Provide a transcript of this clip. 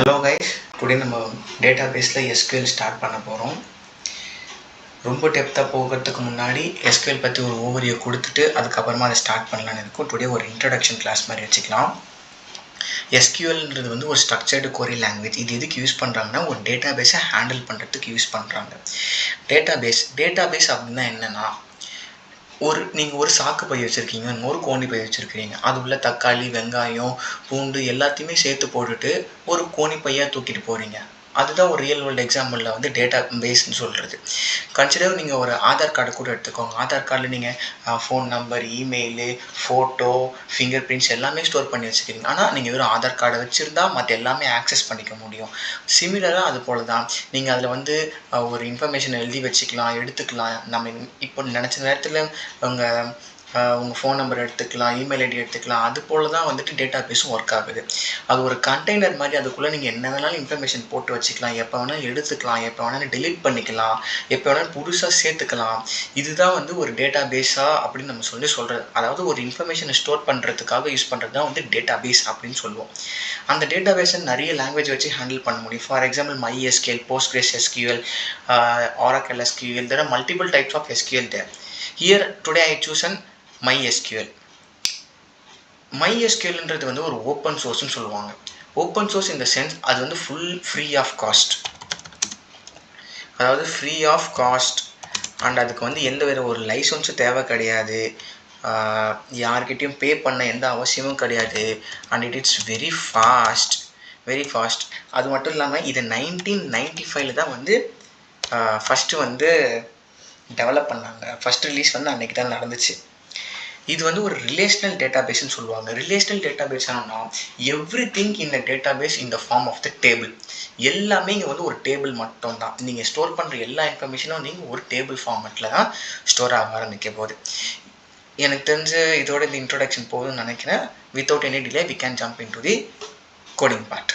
Hello guys, today நம்ம டேட்டாபேஸில் SQL start பண்ண போகிறோம். ரொம்ப டெப்த்தாக போகிறதுக்கு முன்னாடி SQL பற்றி ஒரு ஓவர்வியூ கொடுத்துட்டு அதுக்கப்புறமா அதை ஸ்டார்ட் பண்ணலான்னு இருக்கும். டுடே ஒரு இன்ட்ரடக்ஷன் கிளாஸ் மாதிரி வச்சுக்கலாம். SQLன்றது வந்து ஒரு ஸ்ட்ரக்சர்டு query லாங்குவேஜ். இது எதுக்கு யூஸ் பண்ணுறாங்கன்னா ஒரு டேட்டாபேஸை ஹேண்டில் பண்ணுறதுக்கு யூஸ் பண்ணுறாங்க. டேட்டாபேஸ் அப்படின்னா என்னென்னா நீங்கள் ஒரு சாக்கு பை வச்சுருக்கீங்க, ஒரு கோணி பை வச்சுருக்கிறீங்க. அது உள்ள தக்காளி, வெங்காயம், பூண்டு எல்லாத்தையுமே சேர்த்து போட்டுட்டு ஒரு கோணி பையாக தூக்கிட்டு போகிறீங்க. அதுதான் ஒரு ரியல் வேர்ல்டு எக்ஸாம்பிளில் வந்து டேட்டா பேஸ்ன்னு சொல்கிறது. கன்சிடர் நீங்கள் ஒரு ஆதார் கார்டு கூட எடுத்துக்கோங்க. ஆதார் கார்டில் நீங்கள் phone number, email, photo, finger prints எல்லாமே ஸ்டோர் பண்ணி வச்சுக்கிறீங்க. ஆனால் நீங்கள் வெறும் ஆதார் கார்டை வச்சுருந்தா மற்ற எல்லாமே ஆக்சஸ் பண்ணிக்க முடியும். சிமிலராக அது போல் தான் நீங்கள் அதில் வந்து ஒரு இன்ஃபர்மேஷன் எழுதி வச்சுக்கலாம், எடுத்துக்கலாம். நம்ம இப்போ நினச்ச நேரத்தில் உங்கள் ஃபோன் நம்பர் எடுத்துக்கலாம், இமெயில் ஐடி எடுத்துக்கலாம். அது போல் தான் வந்துட்டு டேட்டா பேஸும் ஒர்க் ஆகுது. அது ஒரு கண்டெய்னர் மாதிரி. அதுக்குள்ளே நீங்கள் என்ன வேணாலும் இன்ஃபர்மேஷன் போட்டு வச்சுக்கலாம், எப்போ வேணாலும் எடுத்துக்கலாம், எப்போ வேணாலும் டெலீட் பண்ணிக்கலாம், எப்போ வேணாலும் புதுசாக சேர்த்துக்கலாம். இதுதான் வந்து ஒரு டேட்டா பேஸாக அப்படின்னு நம்ம சொல்கிறது. அதாவது ஒரு இன்ஃபர்மேஷனை ஸ்டோர் பண்ணுறதுக்காக யூஸ் பண்ணுறது தான் வந்து டேட்டா பேஸ் அப்படின்னு சொல்லுவோம். அந்த டேட்டா பேஸை நிறைய லாங்குவேஜ் வச்சு ஹேண்டில் பண்ண முடியும். For example MySQL, PostgreSQL, Oracle SQL. There are multiple types of SQL there. Here today I chosen MySQL. MySQLன்றது வந்து ஒரு ஓப்பன் சோர்ஸ்னு சொல்லுவாங்க. ஓப்பன் சோர்ஸ் இந்த சென்ஸ் அது வந்து ஃப்ரீ ஆஃப் காஸ்ட். அதாவது ஃப்ரீ ஆஃப் காஸ்ட் அண்ட் அதுக்கு வந்து எந்த வேறு ஒரு லைசன்ஸும் தேவை கிடையாது. யார்கிட்டையும் பே பண்ண எந்த அவசியமும் கிடையாது. And it's very fast. அது மட்டும் இல்லாமல் இதை 1995 தான் வந்து ஃபஸ்ட்டு வந்து டெவலப் பண்ணாங்க. ஃபஸ்ட் ரிலீஸ் வந்து அன்றைக்கி தான் நடந்துச்சு. இது வந்து ஒரு ரிலேஷனல் டேட்டாபேஸ்ன்னு சொல்லுவாங்க. ரிலேஷனல் டேட்டாபேஸ் ஆனால் everything in a database in the form of the table. எல்லாமே இங்கே வந்து ஒரு டேபிள் மட்டும் தான். நீங்கள் ஸ்டோர் பண்ணுற எல்லா இன்ஃபர்மேஷனும் நீங்கள் ஒரு டேபிள் ஃபார்மேட்டில் தான் ஸ்டோர் ஆக ஆரம்பிக்க போகுது. எனக்கு தெரிஞ்சு இதோட இந்த இன்ட்ரோடக்ஷன் போகுதுன்னு நினைக்கிறேன். Without any delay we can jump into the coding part.